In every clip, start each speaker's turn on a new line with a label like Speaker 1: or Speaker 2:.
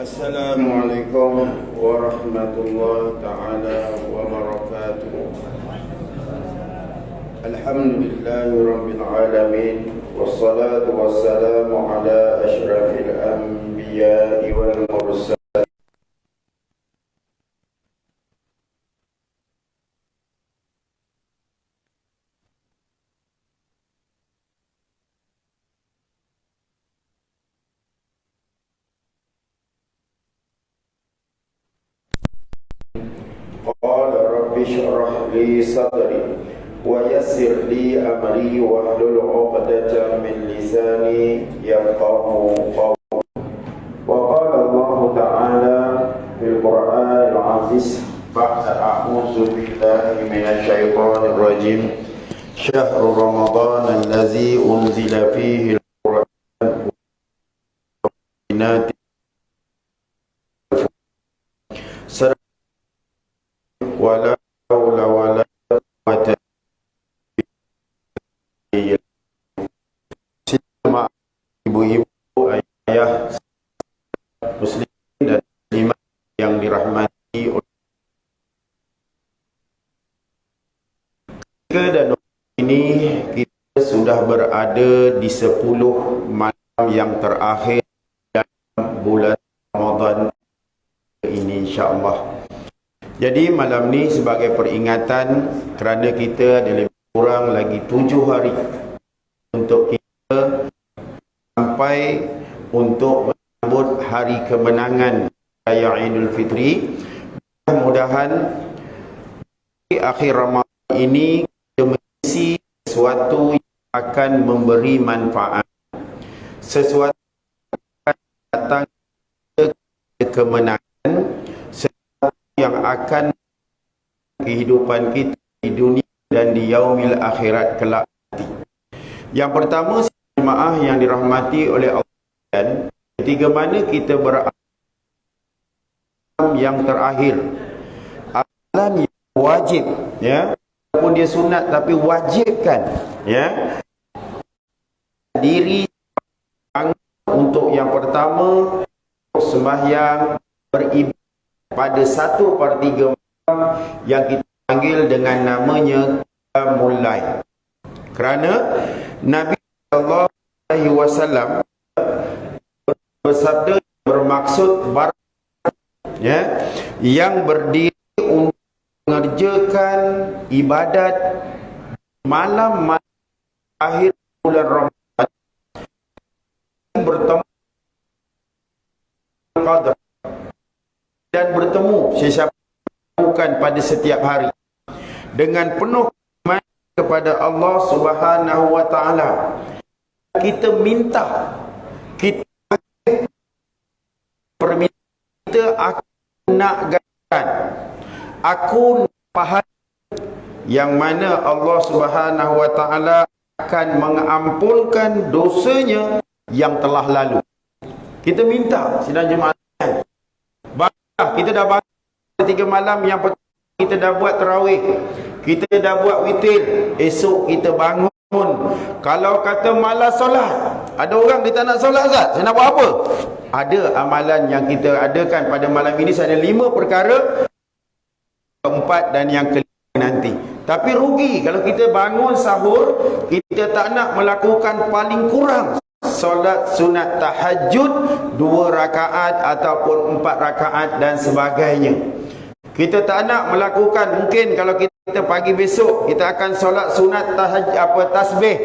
Speaker 1: Assalamualaikum warahmatullahi ta'ala wabarakatuh. Alhamdulillahi rabbil alamin, wassalatu wassalamu ala ashrafil anbiya'i wal mursalin. Qala rabbi shrah li sadri wa yassir li amri wahlul 'uqdatam min lisani yafqahu qawli. Wa qala Allah ta'ala fil Qur'anil 'aziz ba'da a'udzu billahi minasy syaithanir rajim. Syahrul Ramadan allazi unzila fihi al-Qur'an wala haula wala quwwata illa billah. Ibu-ibu, ayah, muslimin dan muslimat yang dirahmati oleh Allah. Dan ini kita sudah berada di 10 malam yang terakhir dalam bulan Ramadan ini, insya-Allah. Jadi malam ni sebagai peringatan kerana kita ada lebih kurang lagi 7 hari untuk kita sampai untuk menyambut hari kemenangan Raya Idul Fitri. Mudah-mudahan di akhir Ramadan ini kita mengisi sesuatu yang akan memberi manfaat, sesuatu yang akan datang kemenangan, yang akan kehidupan kita di dunia dan di yaumil akhirat kelak nanti. Yang pertama, jemaah yang dirahmati oleh Allah, dan ketika mana kita berada yang terakhir, alam yang wajib, ya, walaupun dia sunat tapi wajibkan, ya, diri untuk yang pertama sembahyang beribadah pada 1/3 malam yang kita panggil dengan namanya mulai. Kerana Nabi sallallahu alaihi wasallam bersabda bermaksud ya, yang berdiri untuk mengerjakan ibadat malam akhir bulan Ramadan bertemu qadar dan bertemu sesiapa bukan pada setiap hari dengan penuh iman kepada Allah Subhanahu wa taala. Kita minta, kita permintaan kita, aku nak ganjaran, aku pahala yang mana Allah Subhanahu wa taala akan mengampunkan dosanya yang telah lalu. Kita minta sidang jemaah. Kita dah bangun 3 malam yang pertama, kita dah buat tarawih, kita dah buat witir. Esok kita bangun, kalau kata malas solat, ada orang dia tak nak solat Ustaz, saya nak buat apa? Ada amalan yang kita adakan pada malam ini. Saya ada 5 perkara, keempat dan yang kelima nanti. Tapi rugi kalau kita bangun sahur, kita tak nak melakukan paling kurang solat sunat tahajud 2 rakaat ataupun 4 rakaat dan sebagainya. Kita tak nak melakukan, mungkin kalau kita pagi besok kita akan solat sunat tasbih,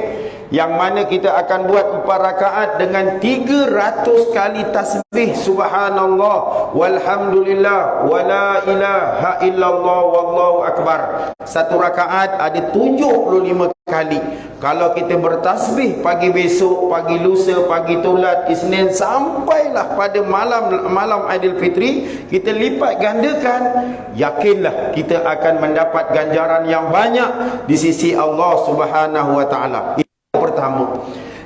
Speaker 1: yang mana kita akan buat 4 rakaat dengan 300 kali tasbih, subhanallah walhamdulillah wala ilaha illallah wallahu akbar. 1 rakaat ada 75 kali. Kalau kita bertasbih pagi besok, pagi lusa, pagi tulat, Isnin, sampailah pada malam Aidil Fitri, kita lipat gandakan, yakinlah kita akan mendapat ganjaran yang banyak di sisi Allah Subhanahu wa taala. Itu yang pertama.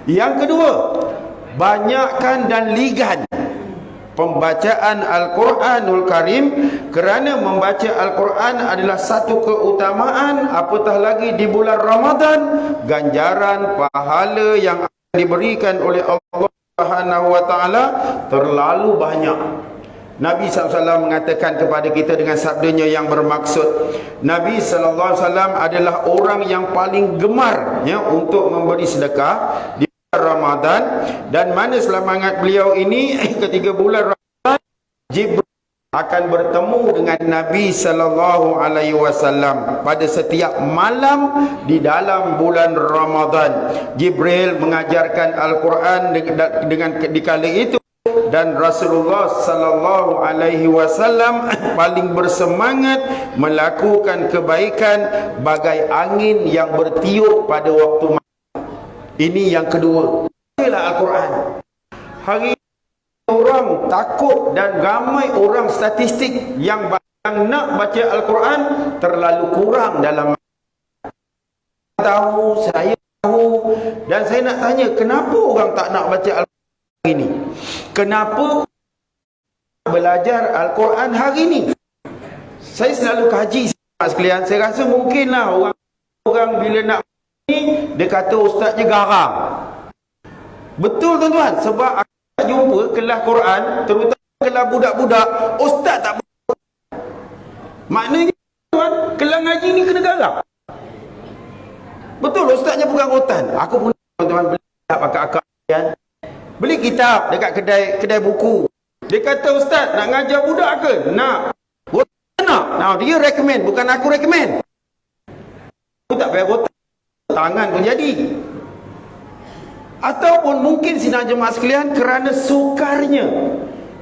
Speaker 1: Yang kedua, banyakkan dan ligan pembacaan Al-Quranul Karim, kerana membaca Al-Quran adalah satu keutamaan, apatah lagi di bulan Ramadan. Ganjaran pahala yang akan diberikan oleh Allah Subhanahu wa taala terlalu banyak. Nabi SAW mengatakan kepada kita dengan sabdanya yang bermaksud, Nabi SAW adalah orang yang paling gemar untuk memberi sedekah di bulan Ramadan. Dan mana selamat beliau ini ketika bulan Ramadan, Jibril akan bertemu dengan Nabi SAW pada setiap malam di dalam bulan Ramadan. Jibril mengajarkan Al-Quran dengan di kala itu, dan Rasulullah sallallahu alaihi wasallam paling bersemangat melakukan kebaikan bagai angin yang bertiup pada waktu malam. Ini yang kedua. Inilah Al-Quran. Hari orang takut dan ramai orang statistik yang nak baca Al-Quran terlalu kurang dalam tahu, saya tahu. Dan saya nak tanya, kenapa orang tak nak baca Al-Quran ini? Kenapa belajar Al-Quran hari ini? Saya selalu kaji sekalian. Saya rasa mungkinlah orang bila nak ni, dia kata ustaznya garang. Betul tuan-tuan, sebab aku tak jumpa kelas Quran, terutama kelas budak-budak, ustaz tak betul. Maknanya tuan, kelas ngaji ni kena garang. Betul, ustaznya pegang rotan. Aku pun tuan-tuan beli akak-akak kan, beli kitab dekat kedai buku. Dia kata, ustaz nak ngajar budak ke? Nak. Rotan nak. Nah, dia recommend, bukan aku recommend. Aku tak payah rotan, tangan pun jadi. Ataupun mungkin sidang jemaah sekalian kerana sukarnya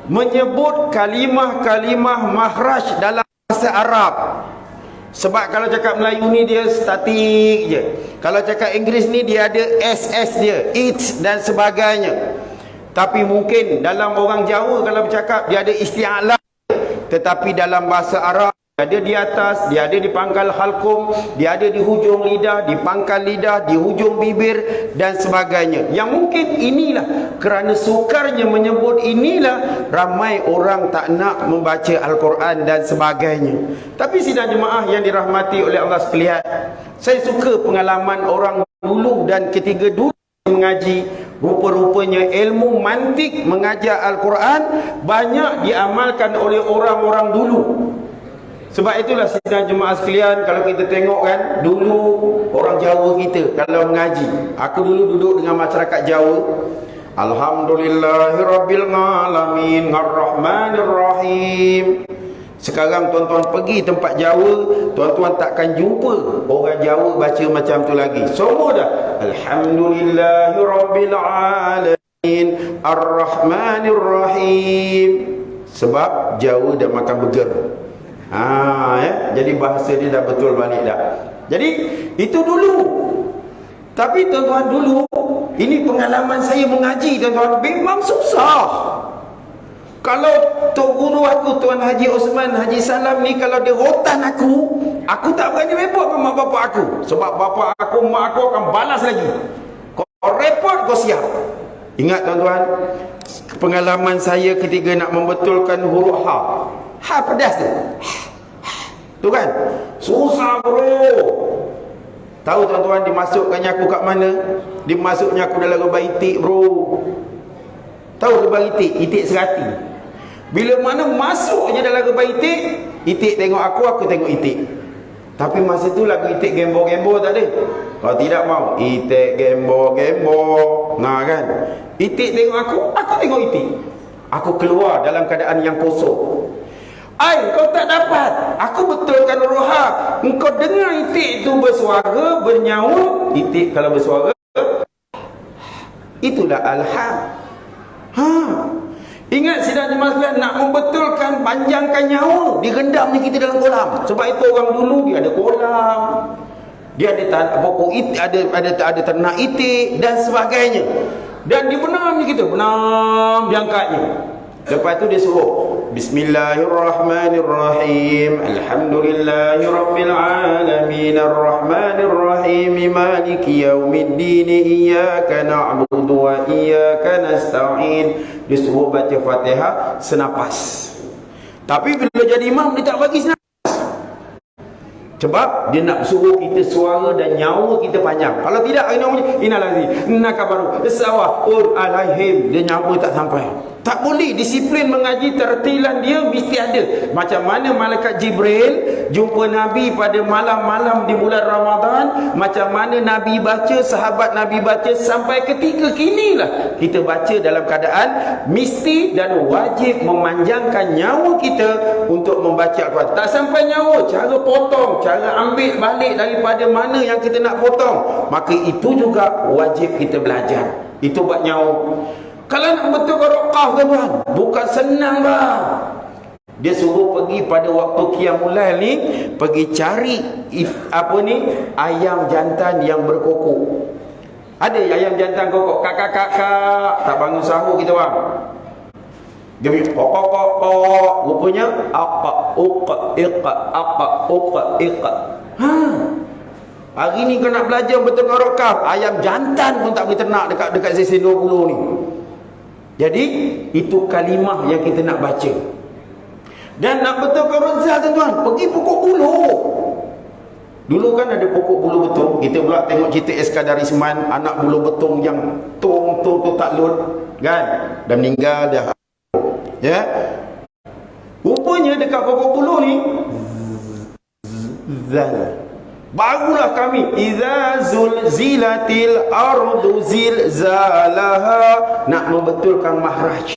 Speaker 1: menyebut kalimah-kalimah makhraj dalam bahasa Arab. Sebab kalau cakap Melayu ni dia statik je. Kalau cakap Inggeris ni dia ada SS dia, it dan sebagainya. Tapi mungkin dalam orang Jawa kalau bercakap dia ada isti'alah. Tetapi dalam bahasa Arab dia ada di atas, dia ada di pangkal halkum, dia ada di hujung lidah, di pangkal lidah, di hujung bibir dan sebagainya. Yang mungkin inilah kerana sukarnya menyebut inilah ramai orang tak nak membaca Al-Quran dan sebagainya. Tapi sidang jemaah yang dirahmati oleh Allah sekalian, saya suka pengalaman orang dulu dan ketiga dulu mengaji. Rupa-rupanya ilmu mantik mengajar Al-Quran banyak diamalkan oleh orang-orang dulu. Sebab itulah sidang jemaah sekalian, kalau kita tengok kan, dulu orang Jawa kita kalau mengaji, aku dulu duduk dengan masyarakat Jawa, Alhamdulillahirrabbilalamin Ar-Rahmanirrahim. Sekarang tuan-tuan pergi tempat Jawa, tuan-tuan takkan jumpa orang Jawa baca macam tu lagi. Semua dah Alhamdulillahirrabbilalamin Ar-Rahmanirrahim. Sebab Jawa dah makan burger. Jadi bahasa dia dah betul balik dah. Jadi itu dulu. Tapi tuan-tuan dulu, ini pengalaman saya mengaji tuan-tuan, memang susah. Kalau tok guru aku Tuan Haji Osman Haji Salam ni, kalau dia rotan aku tak berani report dengan mak bapak aku. Sebab bapak aku, mak aku akan balas lagi. Kau report, kau siap. Ingat tuan-tuan, pengalaman saya ketika nak membetulkan huruf ha. Ha pedas tu. Tu kan? Susah bro. Tahu tuan-tuan dimasukkannya aku kat mana? Dimasuknya aku dalam lubang itik bro. Tahu lubang itik? Itik serati. Bila mana masuknya dalam lubang itik, itik tengok aku tengok itik. Tapi masa tu lagu itik gembo-gembo tak ada. Kalau tidak mau itik gembo-gembo. Nah kan? Itik tengok aku tengok itik. Aku keluar dalam keadaan yang kosong. Kau tak dapat. Aku betulkan roha. Engkau dengar itik itu bersuara, bernyawa. Itik kalau bersuara, itulah alham. Ingat sidang jemaah sekalian, nak membetulkan panjangkan nyawa, direndamnya kita dalam kolam. Sebab itu orang dulu dia ada kolam, dia ada pokok itik, ada ternak itik dan sebagainya. Dan dibenamnya kita, benam diangkatnya. Lepas tu dia suruh Bismillahirrahmanirrahim Alhamdulillahirrabbilalamin Ar-Rahmanirrahim Maliki yaumiddin Iyaka na'budu wa iyaka nasta'in. Dia suruh baca Fatihah senapas. Tapi bila jadi imam dia tak bagi senapas. Sebab dia nak suruh kita suara dan nyawa kita panjang. Kalau tidak, innalazi innaka baru sawah alaihim, dia nyawa tak sampai. Tak boleh. Disiplin mengaji tertilan dia mesti ada. Macam mana malaikat Jibril jumpa Nabi pada malam-malam di bulan Ramadan, macam mana Nabi baca, sahabat Nabi baca, sampai ketika kinilah kita baca dalam keadaan mesti dan wajib memanjangkan nyawa kita untuk membaca Al-Quran. Tak sampai nyawa, cara potong, cara ambil balik daripada mana yang kita nak potong, maka itu juga wajib kita belajar. Itu buat nyawa. Kalau nak betul barokah tuan, bukan senang bang. Dia suruh pergi pada waktu qiyamul lail ni, pergi cari ayam jantan yang berkokok. Ada ayam jantan kokok, kakak-kakak tak bangun sahur kita bang. Dia bilang kokok, rupanya iqa. Hari ni kau nak belajar betul barokah, ayam jantan pun tak boleh ternak dekat sesi 20 ni. Jadi itu kalimah yang kita nak baca. Dan nak betulkan rozal tuan-tuan, pergi pokok buluh. Dulu kan ada pokok buluh betung. Kita pula tengok cerita Eskadarisman, anak buluh betung yang tu tak lut kan, dah meninggal dah. Ya. Rupanya dekat pokok buluh ni barulah kami idza zulzilatil ardu zilzalaha, nak membetulkan mahraj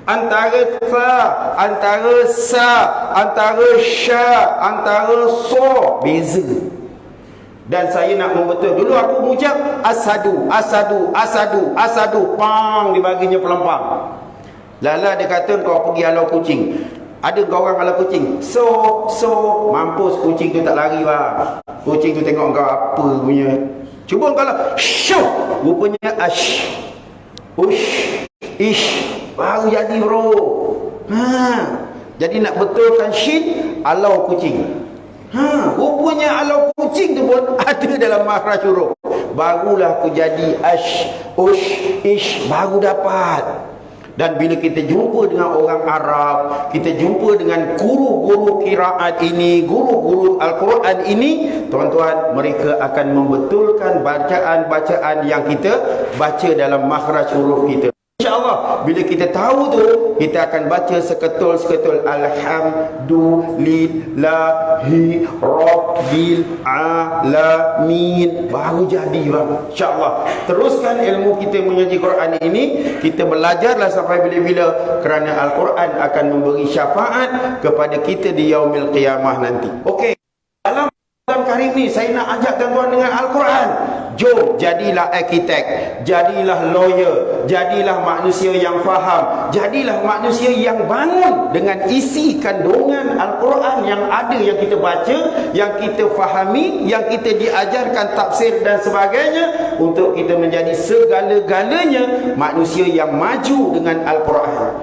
Speaker 1: antara fa, antara sa, antara sya, antara so, beza. Dan saya nak membetul. Dulu aku mengucap asadu, pang, dibaginya pelampang. Lala dia kata kau pergi halau kucing. Ada kau orang halau kucing. So, mampus kucing tu tak lari bang. Kucing tu tengok kau apa punya. Cuba kau lah, syuh, rupanya ash, ush, ish, baru jadi bro. Jadi nak betulkan syin, halau kucing. Rupanya halau kucing tu pun ada dalam makhraj huruf. Barulah aku jadi ash, ush, ish, baru dapat. Dan bila kita jumpa dengan orang Arab, kita jumpa dengan guru-guru qiraat ini, guru-guru Al-Quran ini, tuan-tuan, mereka akan membetulkan bacaan-bacaan yang kita baca dalam makhraj huruf kita. InsyaAllah bila kita tahu tu, kita akan baca seketul-seketul alhamdulillahi rabbil alamin, baru jadi bang. InsyaAllah teruskan ilmu kita mengaji Quran ini. Kita belajarlah sampai bila-bila, kerana Al-Quran akan memberi syafaat kepada kita di yaumil qiyamah nanti. Okey, dalam Karim ni saya nak ajak tuan-tuan dengan Al-Quran. Jom, jadilah arkitek, jadilah lawyer, jadilah manusia yang faham, jadilah manusia yang bangun dengan isi kandungan Al-Quran yang ada, yang kita baca, yang kita fahami, yang kita diajarkan tafsir dan sebagainya, untuk kita menjadi segala-galanya manusia yang maju dengan Al-Quran.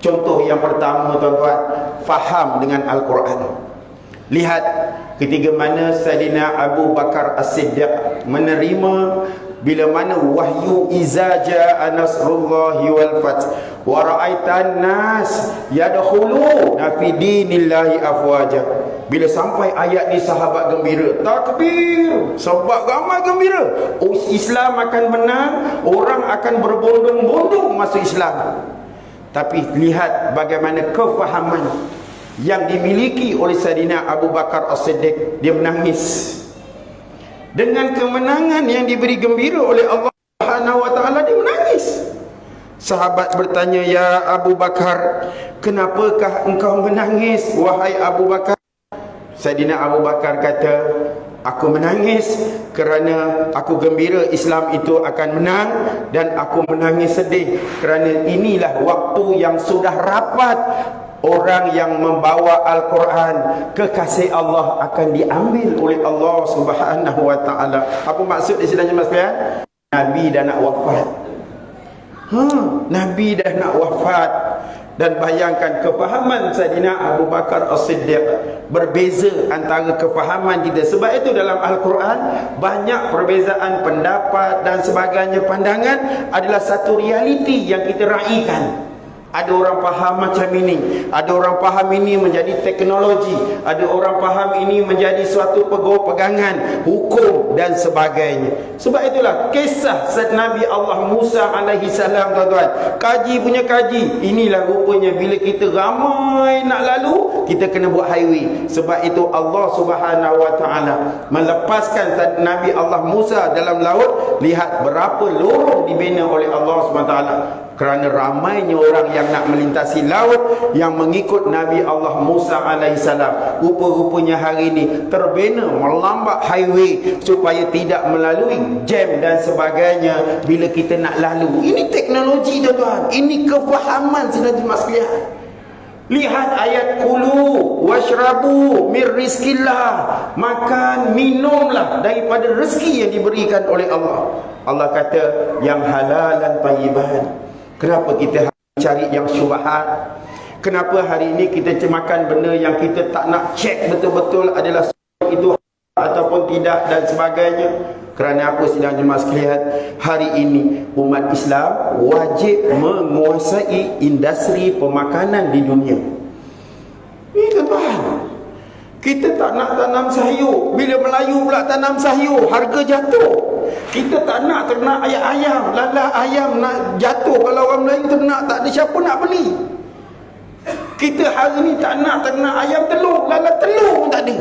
Speaker 1: Contoh yang pertama tuan-tuan, faham dengan Al-Quran. Lihat ketika mana Sayyidina Abu Bakar As-Siddiq menerima bila mana wahyu iza jaa nasrullahi wal fath wa ra'aitan nas yadkhuluna fi dinillahi afwaja. Bila sampai ayat ni sahabat gembira, takbir, sebab ramai gembira. Islam akan menang, orang akan berbondong-bondong masuk Islam. Tapi lihat bagaimana kefahaman yang dimiliki oleh Sayyidina Abu Bakar As-Siddiq. Dia menangis dengan kemenangan yang diberi gembira oleh Allah Subhanahu wa taala. Dia menangis. Sahabat bertanya, ya Abu Bakar, kenapakah engkau menangis wahai Abu Bakar? Sayyidina Abu Bakar kata, aku menangis kerana aku gembira Islam itu akan menang, dan aku menangis sedih kerana inilah waktu yang sudah rapat. Orang yang membawa Al-Quran, kekasih Allah, akan diambil oleh Allah Subhanahu wa ta'ala. Apa maksud di sini mas sekalian? Nabi dah nak wafat. Nabi dah nak wafat. Dan bayangkan kefahaman Sayyidina Abu Bakar As-Siddiq berbeza antara kefahaman kita. Sebab itu dalam Al-Quran banyak perbezaan pendapat dan sebagainya. Pandangan adalah satu realiti yang kita raikan. Ada orang faham macam ini, ada orang faham ini menjadi teknologi, ada orang faham ini menjadi suatu pegangan hukum dan sebagainya. Sebab itulah kisah Nabi Allah Musa alaihi salam, tuan-tuan, kaji punya kaji. Inilah rupanya bila kita ramai nak lalu, kita kena buat highway. Sebab itu Allah Subhanahu wa taala melepaskan Nabi Allah Musa dalam laut. Lihat berapa lorong dibina oleh Allah Subhanahu wa taala. Kerana ramainya orang yang nak melintasi laut, yang mengikut Nabi Allah Musa alaihissalam. Rupa-rupanya hari ini terbina melambat highway supaya tidak melalui jam dan sebagainya bila kita nak lalu. Ini teknologi, tuan-tuan. Ini kefahaman saudara jemaah sekalian. Lihat ayat kulu washrabu mir rizkillah. Makan, minumlah daripada rezeki yang diberikan oleh Allah. Allah kata yang halal dan tayyiban. Kenapa kita cari yang syubhat? Kenapa hari ini kita makan benda yang kita tak nak cek betul-betul adalah itu ataupun tidak dan sebagainya? Kerana apa sidang jemaah sekalian? Hari ini umat Islam wajib menguasai industri pemakanan di dunia. Ini tuan-tuan, kita tak nak tanam sayur. Bila Melayu pula tanam sayur, harga jatuh. Kita tak nak ternak ayam, lala ayam nak jatuh. Kalau orang Melayu ternak, tak ada siapa nak beli. Kita hari ni tak nak ternak ayam telur, lala telur pun tak ada.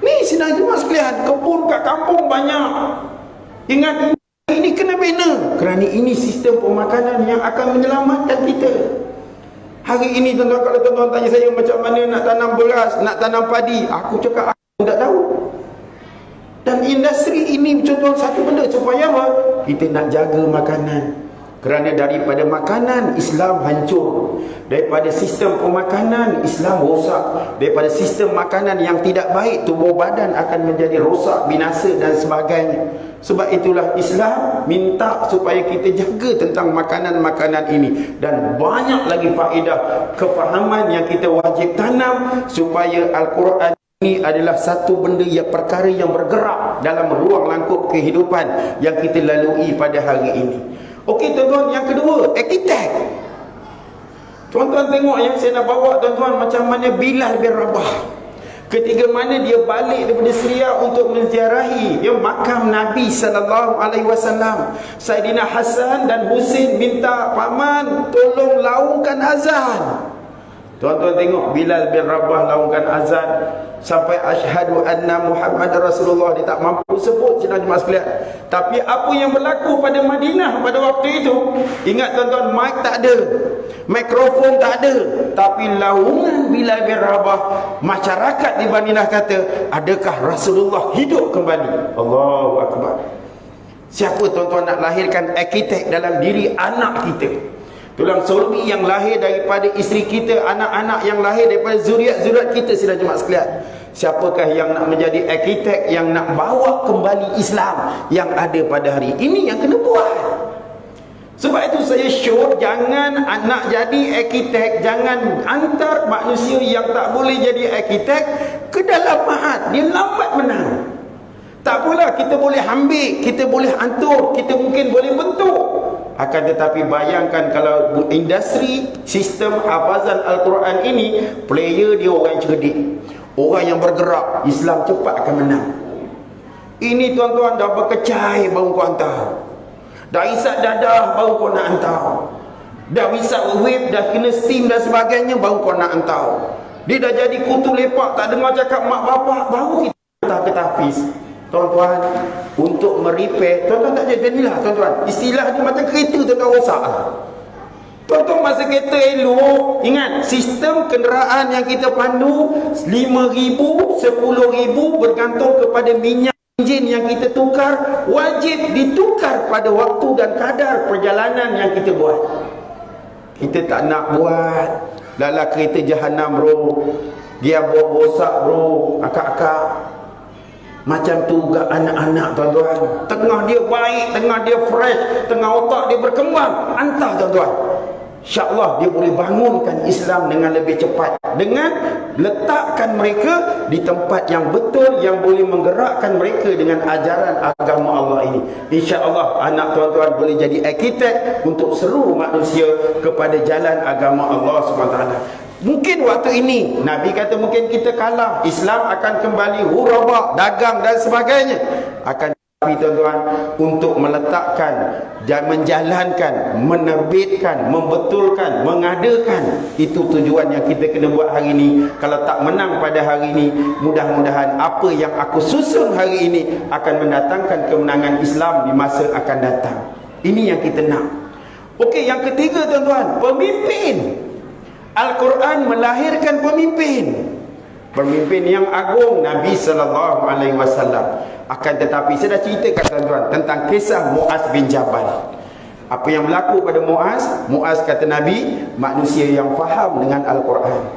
Speaker 1: Ni sidang jemaah sekalian, kebun kat kampung banyak. Ingat, ini kena bina. Kerana ini sistem pemakanan yang akan menyelamatkan kita. Hari ini tuan-tuan, kalau tuan-tuan tanya saya macam mana nak tanam beras, nak tanam padi, aku cakap aku tak tahu. Dan industri ini contoh satu benda supaya apa? Kita nak jaga makanan. Kerana daripada makanan Islam hancur, daripada sistem pemakanan Islam rosak, daripada sistem makanan yang tidak baik, tubuh badan akan menjadi rosak, binasa dan sebagainya. Sebab itulah Islam minta supaya kita jaga tentang makanan-makanan ini. Dan banyak lagi faedah kefahaman yang kita wajib tanam supaya Al-Quran ini adalah satu benda yang perkara yang bergerak dalam ruang lingkup kehidupan yang kita lalui pada hari ini. Okey tuan-tuan, yang kedua, arkitek. Tuan-tuan tengok yang saya nak bawa tuan-tuan macam mana Bilal bin Rabah. Ketika mana dia balik daripada Syria untuk menziarahi makam Nabi sallallahu alaihi wasallam, Saidina Hasan dan Husin minta paman tolong laungkan azan. Tuan-tuan tengok Bilal bin Rabah laungkan azan sampai asyhadu anna Muhammad Rasulullah. Dia tak mampu sebut sidang jemaah sekalian. Tapi apa yang berlaku pada Madinah pada waktu itu, ingat tuan-tuan, mic tak ada, mikrofon tak ada, tapi laungan Bilal bin Rabah, masyarakat di Madinah kata, adakah Rasulullah hidup kembali? Allahu Akbar. Siapa tuan-tuan nak lahirkan arkitek dalam diri anak kita? Tulang sulbi yang lahir daripada isteri kita, anak-anak yang lahir daripada zuriat-zuriat kita, sidang jemaah sekalian. Siapakah yang nak menjadi arkitek yang nak bawa kembali Islam yang ada pada hari ini yang kena buat? Sebab itu saya sure jangan nak jadi arkitek, jangan hantar manusia yang tak boleh jadi arkitek ke dalam ma'had. Dia lambat menang. Tak apalah, kita boleh ambil, kita boleh hantar, kita mungkin boleh bentuk. Akan tetapi bayangkan kalau industri sistem hafazan Al-Quran ini, player dia orang yang cerdik, orang yang bergerak, Islam cepat akan menang. Ini tuan-tuan dah berkecai baru kau hantar, dah isap dadah baru kau nak hantar, dah isap wave, dah kena steam dan sebagainya baru kau nak hantar. Dia dah jadi kutu lepak, tak dengar cakap mak bapak, baru kita hantar ke tahfiz. Tuan-tuan, untuk merepair, tuan-tuan tak jadilah tuan-tuan. Istilah dia macam kereta tuan-tuan rosak. Tuan-tuan masa kereta elok, ingat sistem kenderaan yang kita pandu 5,000, 10,000 bergantung kepada minyak enjin yang kita tukar, wajib ditukar pada waktu dan kadar perjalanan yang kita buat. Kita tak nak buat lala kereta jahanam bro, dia bawa rosak bro, akak-akak. Macam tu juga anak-anak tuan-tuan, tengah dia baik, tengah dia fresh, tengah otak dia berkembang, hantar tuan-tuan. InsyaAllah dia boleh bangunkan Islam dengan lebih cepat, dengan letakkan mereka di tempat yang betul, yang boleh menggerakkan mereka dengan ajaran agama Allah ini. InsyaAllah anak tuan-tuan boleh jadi arkitek untuk seluruh manusia kepada jalan agama Allah SWT. Mungkin waktu ini Nabi kata mungkin kita kalah, Islam akan kembali huraba, dagang dan sebagainya. Akan tapi tuan-tuan, untuk meletakkan dan menjalankan, menerbitkan, membetulkan, mengadakan, itu tujuan yang kita kena buat hari ini. Kalau tak menang pada hari ini, mudah-mudahan apa yang aku susun hari ini akan mendatangkan kemenangan Islam di masa akan datang. Ini yang kita nak. Okey, yang ketiga tuan-tuan, pemimpin. Al-Quran melahirkan pemimpin. Pemimpin yang agung, Nabi SAW. Akan tetapi saya dah ceritakan tuan-tuan tentang kisah Muaz bin Jabal. Apa yang berlaku pada Muaz? Muaz kata Nabi, manusia yang faham dengan Al-Quran.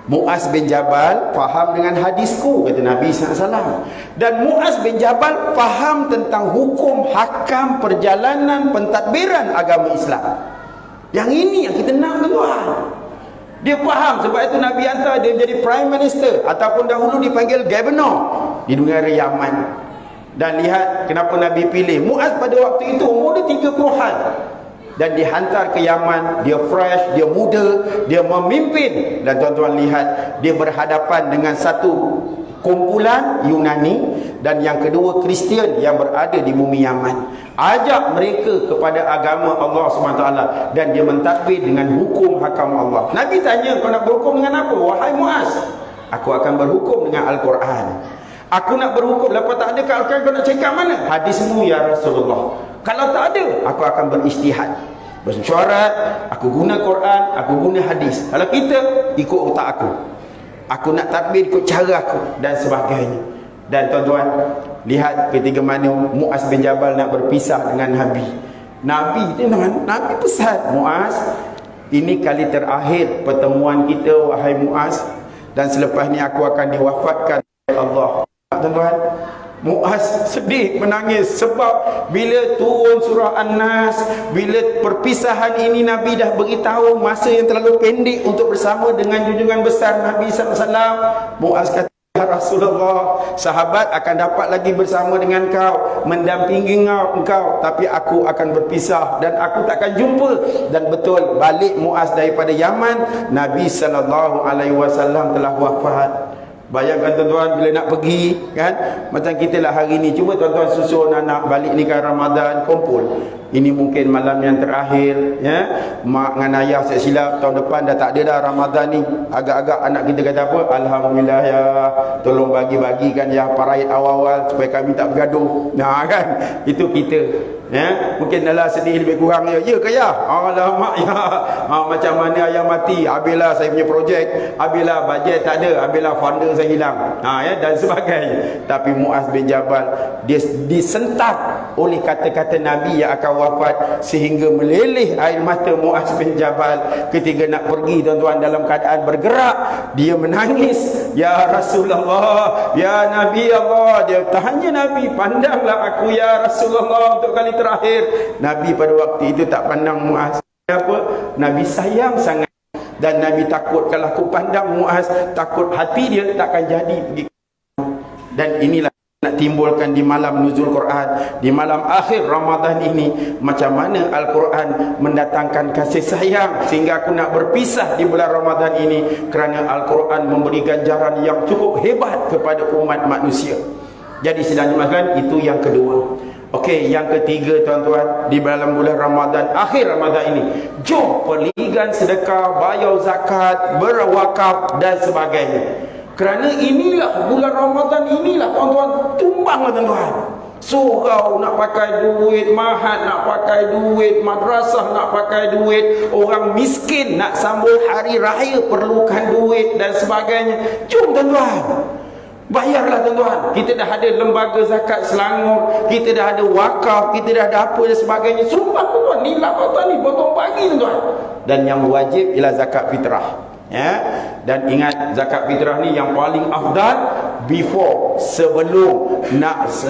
Speaker 1: Muaz bin Jabal faham dengan hadisku, kata Nabi SAW. Dan Muaz bin Jabal faham tentang hukum, hakam, perjalanan, pentadbiran agama Islam. Yang ini yang kita nak tuan-tuan. Dia faham, sebab itu Nabi hantar dia menjadi Prime Minister, ataupun dahulu dipanggil Governor di negara Yaman. Dan lihat kenapa Nabi pilih Muaz pada waktu itu, umur dia 30-an. Dan dihantar ke Yaman, dia fresh, dia muda, dia memimpin. Dan tuan-tuan lihat, dia berhadapan dengan satu kumpulan Yunani dan yang kedua Kristian yang berada di bumi Yaman. Ajak mereka kepada agama Allah SWT dan dia mentadbir dengan hukum hakam Allah. Nabi tanya, kau nak berhukum dengan apa? Wahai Muaz, aku akan berhukum dengan Al-Quran. Aku nak berhukum, lepas tak ada kat Al-Quran, kau nak cakap mana? Hadismu ya Rasulullah. Kalau tak ada, aku akan beristihad, bersuarat, aku guna Quran, aku guna hadis. Kalau kita ikut otak aku nak takbir ikut cara aku dan sebagainya. Dan tuan-tuan, lihat ketika mana Muaz bin Jabal nak berpisah dengan Nabi pesan, Muaz, ini kali terakhir pertemuan kita wahai Muaz, dan selepas ni aku akan diwafatkan oleh Allah. Tuan-tuan, Muaz sedih, menangis, sebab bila turun surah An-Nas, bila perpisahan ini Nabi dah beritahu masa yang terlalu pendek untuk bersama dengan junjungan besar Nabi SAW. Muaz kata, ya Rasulullah, sahabat akan dapat lagi bersama dengan kau, mendampingi engkau, tapi aku akan berpisah dan aku takkan jumpa. Dan betul, balik Muaz daripada Yaman, Nabi SAW telah wafat. Bayangkan tuan-tuan, bila nak pergi kan, macam kita lah hari ni, cuba tuan-tuan susun anak balik ni kan Ramadan, kumpul. Ini mungkin malam yang terakhir ya. Mak dengan ayah saya silap, tahun depan dah tak ada dah Ramadan ni. Agak-agak anak kita kata apa? Alhamdulillah ya, tolong bagi-bagikan ya paraid awal-awal supaya kami tak bergaduh. Nah kan, itu kita ya. Mungkin adalah sedih lebih kurang ya. Ya ke ya? Alamak ya. Macam mana ayah mati, habislah saya punya projek, habislah bajet tak ada, habislah funder saya hilang. Ya, dan sebagainya. Tapi Muaz bin Jabal, dia disentak oleh kata-kata Nabi yang akan wafat, sehingga meleleh air mata Muaz bin Jabal ketika nak pergi tuan-tuan. Dalam keadaan bergerak, dia menangis, ya Rasulullah, ya Nabi Allah. Dia tanya Nabi, pandanglah aku ya Rasulullah untuk kali terakhir. Nabi pada waktu itu tak pandang Muaz. Apa? Nabi sayang sangat, dan Nabi takut kalau aku pandang Muaz, takut hati dia takkan jadi pergi. Dan inilah nak timbulkan di malam nuzul Quran, di malam akhir Ramadan ini, macam mana Al-Quran mendatangkan kasih sayang sehingga aku nak berpisah di bulan Ramadan ini, kerana Al-Quran memberi ganjaran yang cukup hebat kepada umat manusia. Jadi sedangkan itu yang kedua. Okey, yang ketiga tuan-tuan, di dalam bulan Ramadan, akhir Ramadan ini, jom perligan sedekah, bayar zakat, berwakaf dan sebagainya. Kerana inilah bulan Ramadan, inilah tuan-tuan, tumbanglah tuan-tuan. Surau nak pakai duit, mahat nak pakai duit, madrasah nak pakai duit, orang miskin nak sambung hari raya perlukan duit dan sebagainya. Jom tuan-tuan, bayarlah tuan-tuan. Kita dah ada lembaga zakat Selangor, kita dah ada wakaf, kita dah ada apa dan sebagainya. Sumpah tuan-tuan, ni lah tuan-tuan ni, potong pagi tuan-tuan. Dan yang wajib ialah zakat fitrah ya. Dan ingat, zakat fitrah ni yang paling afdal sebelum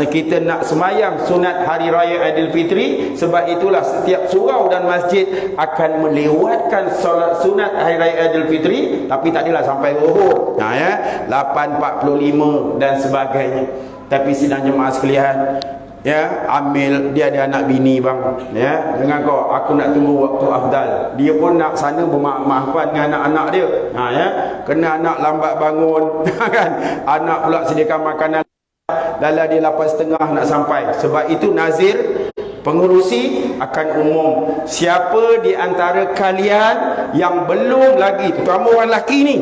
Speaker 1: kita nak semayang sunat hari raya Aidilfitri. Sebab itulah setiap surau dan masjid akan melewatkan solat sunat hari raya Aidilfitri, tapi tak adalah sampai zuhur. 8.45 dan sebagainya. Tapi sidang jemaah sekalian, Amil dia ada anak bini bang, dengan kau aku nak tunggu waktu afdal. Dia pun nak sana bermaaf-maafan dengan anak-anak dia. Kena anak lambat bangun kan, anak pula sediakan makanan dalam dia 8.30 nak sampai. Sebab itu nazir pengurusi akan umum, siapa di antara kalian yang belum lagi, terutama orang lelaki ni,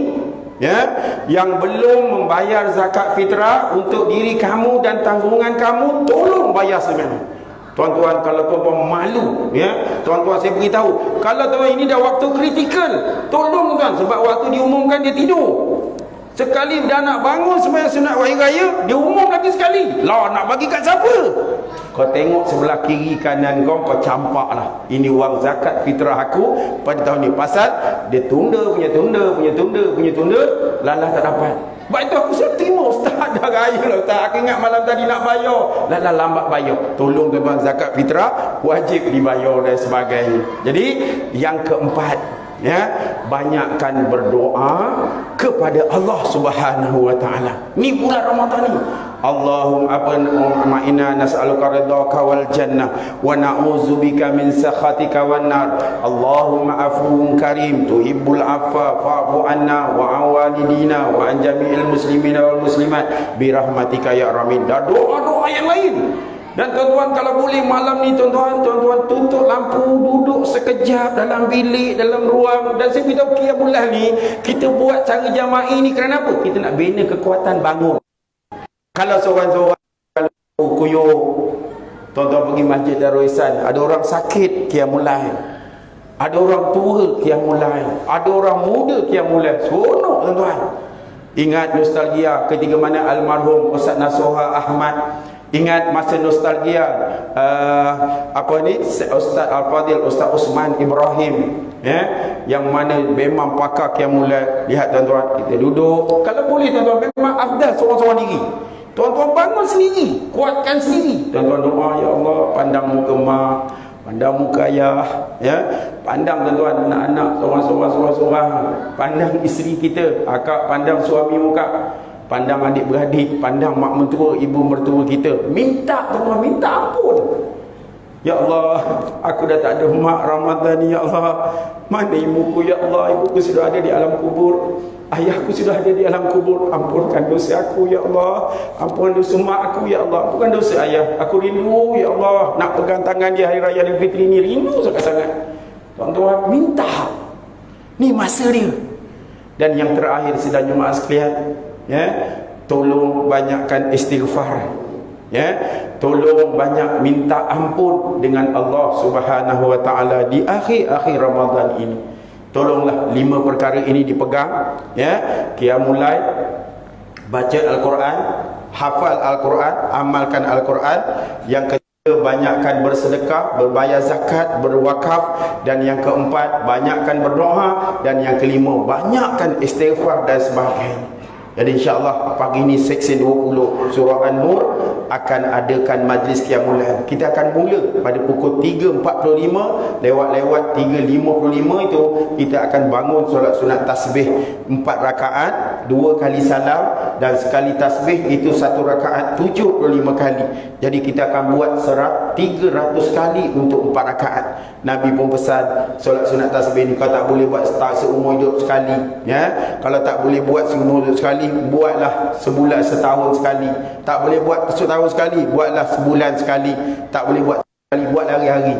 Speaker 1: yang belum membayar zakat fitrah untuk diri kamu dan tanggungan kamu, tolong bayar sekarang. Tuan-tuan, kalau tuan-tuan malu, tuan-tuan saya beritahu, kalau tuan ini dah waktu kritikal, tolong tuan, sebab waktu diumumkan dia tidur. Sekali dah nak bangun sembahyang sunat hari raya, dia umum lagi sekali. Lah nak bagi kat siapa? Kau tengok sebelah kiri kanan kau campak lah. Ini wang zakat fitrah aku pada tahun ni. Pasal dia tunda, lalah tak dapat. Sebab itu aku sudah terima ustaz dah raya lah ustaz. Aku ingat malam tadi nak bayar, lalah lambat bayar. Tolong tuan-tuan, zakat fitrah wajib dibayar dan sebagainya. Jadi yang keempat, banyakkan berdoa kepada Allah Subhanahu wa taala. Ni bulan Ramadan ni. Allahumma inna nas'aluka ridhaka wal jannah wa na'udzubika min sakhatika wan nar. Allahumma afuwun karim tuhibbul afwa fa'fu anna wa an walidina wa an jami'il muslimina wal muslimat bi rahmatika ya arhamar. Dan doa-doa yang lain. Dan tuan-tuan, kalau boleh malam ni tuan-tuan tutup lampu, duduk sekejap dalam bilik, dalam ruang. Dan saya beritahu Qiyamul Lail ni kita buat cara jama'i ni kerana apa? Kita nak bina kekuatan bangun. Kalau seorang-seorang kuyuk, tuan-tuan pergi Masjid Darul Ihsan, ada orang sakit Qiyamul Lail, ada orang tua Qiyamul Lail, ada orang muda Qiyamul Lail. Seronok tuan-tuan. Ingat nostalgia ketika mana almarhum Ustaz Nasuha Ahmad. Ingat masa nostalgia Ustaz Al-Fadhil Ustaz Osman Ibrahim, yang mana memang pakar Qiyamul Lail. Lihat tuan-tuan, kita duduk, kalau boleh tuan-tuan, memang afdal seorang-seorang diri. Tuan-tuan bangun sendiri, kuatkan sendiri. Tuan-tuan doa, ya Allah, pandang muka mak, pandang muka ayah, pandang tuan-tuan anak-anak seorang-seorang, pandang isteri kita, akak pandang suami muka, pandang adik-beradik, pandang mak mentua, ibu mertua kita. Minta tuan-tuan, minta ampun. Ya Allah, aku dah tak ada mak Ramadan ni, ya Allah. Mana ibuku, ya Allah? Ibuku sudah ada di alam kubur, ayahku sudah ada di alam kubur. Ampunkan dosa aku, ya Allah. Ampunkan dosa mak aku, ya Allah. Bukan dosa ayah. Aku rindu, ya Allah, nak pegang tangan dia hari raya Aidilfitri ni. Rindu sangat-sangat. Tuan-tuan, minta. Ni masa dia. Dan yang terakhir, sidang jemaah sekalian, tolong banyakkan istighfar, tolong banyak minta ampun dengan Allah Subhanahu wa taala di akhir-akhir Ramadan ini. Tolonglah 5 perkara ini dipegang, Qiyamul Lail, baca Al-Quran, hafal Al-Quran, amalkan Al-Quran. Yang ketiga, banyakkan bersedekah, berbayar zakat, berwakaf. Dan yang keempat, banyakkan berdoa. Dan yang kelima, banyakkan istighfar dan sebagainya. Jadi insya-Allah pagi ini seksi 20 surah An-Nur akan adakan majlis Qiyamul Lail. Kita akan mula pada pukul 3.45, lewat-lewat 3.55 itu kita akan bangun solat sunat tasbih 4 rakaat, 2 kali salam, dan sekali tasbih itu 1 rakaat 75 kali. Jadi kita akan buat 300 kali untuk 4 rakaat. Nabi pun pesan solat sunat tasbih ni kau tak boleh buat seumur hidup sekali, Kalau tak boleh buat seumur hidup sekali, buatlah sebulan setahun sekali. Tak boleh buat setahun sekali, buatlah sebulan sekali. Tak boleh buat sekali, buat hari-hari.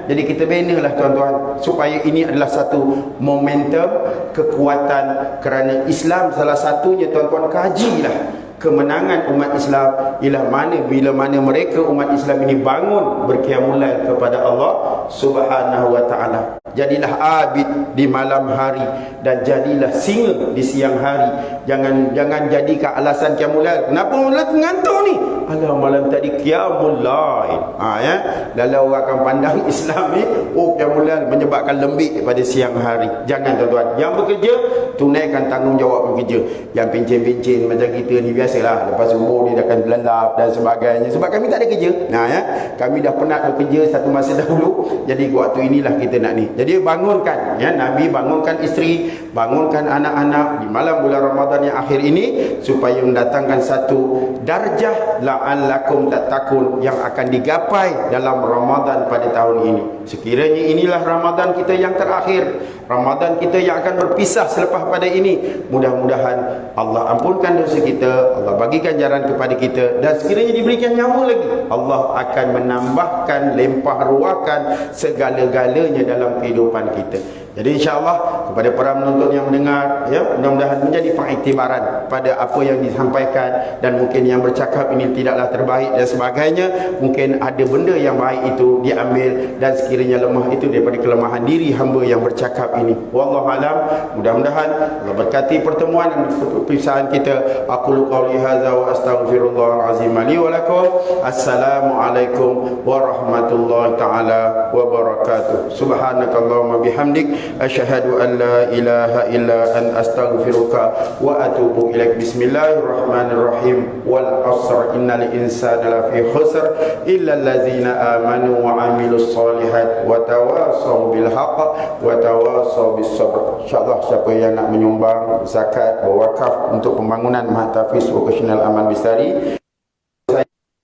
Speaker 1: Jadi kita benalah tuan-tuan, supaya ini adalah satu momentum kekuatan. Kerana Islam salah satunya tuan-tuan, kajilah kemenangan umat Islam ialah bila mana mereka umat Islam ini bangun berqiyamul lail kepada Allah Subhanahu wa taala. Jadilah abid di malam hari dan jadilah singa di siang hari. Jangan jadikan alasan qiyamul lail. Kenapa malam ngantuk ni? Alah malam tadi qiyamul lail. Ya. Lalu orang akan pandang Islam ni, oh qiyamul lail menyebabkan lembik pada siang hari. Jangan tuan-tuan. Yang bekerja tunaikan tanggungjawab bekerja. Yang pencen-pencen macam kita ni biasalah. Lepas subuh ni dia akan lelap dan sebagainya. Sebab kami tak ada kerja. Ya. Kami dah penat bekerja satu masa dahulu. Jadi waktu inilah kita nak ni. Jadi bangunkan, ya, Nabi bangunkan isteri, bangunkan anak-anak di malam bulan Ramadan yang akhir ini supaya mendatangkan satu darjah la'allakum tattaqun yang akan digapai dalam Ramadan pada tahun ini. Sekiranya inilah Ramadan kita yang terakhir, Ramadan kita yang akan berpisah selepas pada ini, mudah-mudahan Allah ampunkan dosa kita, Allah bagikan jalan kepada kita, dan sekiranya diberikan nyawa lagi, Allah akan menambahkan, limpah ruahkan segala-galanya dalam kehidupan kita. Jadi insya-Allah kepada para penonton yang mendengar, ya, mudah-mudahan menjadi pengiktibaran pada apa yang disampaikan, dan mungkin yang bercakap ini tidaklah terbaik dan sebagainya, mungkin ada benda yang baik itu diambil, dan sekiranya lemah itu daripada kelemahan diri hamba yang bercakap ini. Wallahu alam. Mudah-mudahan Allah berkati pertemuan dan perpisahan kita. Aqulu qouli hadza wa astaghfirullahal azim li wa lakum. Assalamualaikum warahmatullahi taala wabarakatuh. Subhanakallahumma bihamdik asyhadu an la ilaha illa anta astaghfiruka wa atubu ilaik. Bismillahirrahmanirrahim. Wal 'asr innal insana lafi khusr illa allazina amanu wa 'amilus solihat wa tawasaw bil haqq wa tawasaw bis sabr. Insyaallah siapa yang nak menyumbang zakat berwakaf untuk pembangunan Mahtafiz Vocational Amal Bestari,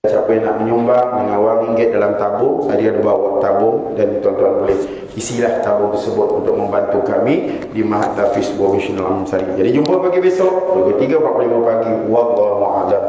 Speaker 1: siapa yang nak menyumbang dengan RM1 dalam tabung, saya ada bawa tabung, dan tuan-tuan boleh isilah tabung tersebut untuk membantu kami di Mahtafiz Vocational Amal Bestari. Jadi jumpa pagi besok pukul 3.45 pagi. Wallahu a'lam.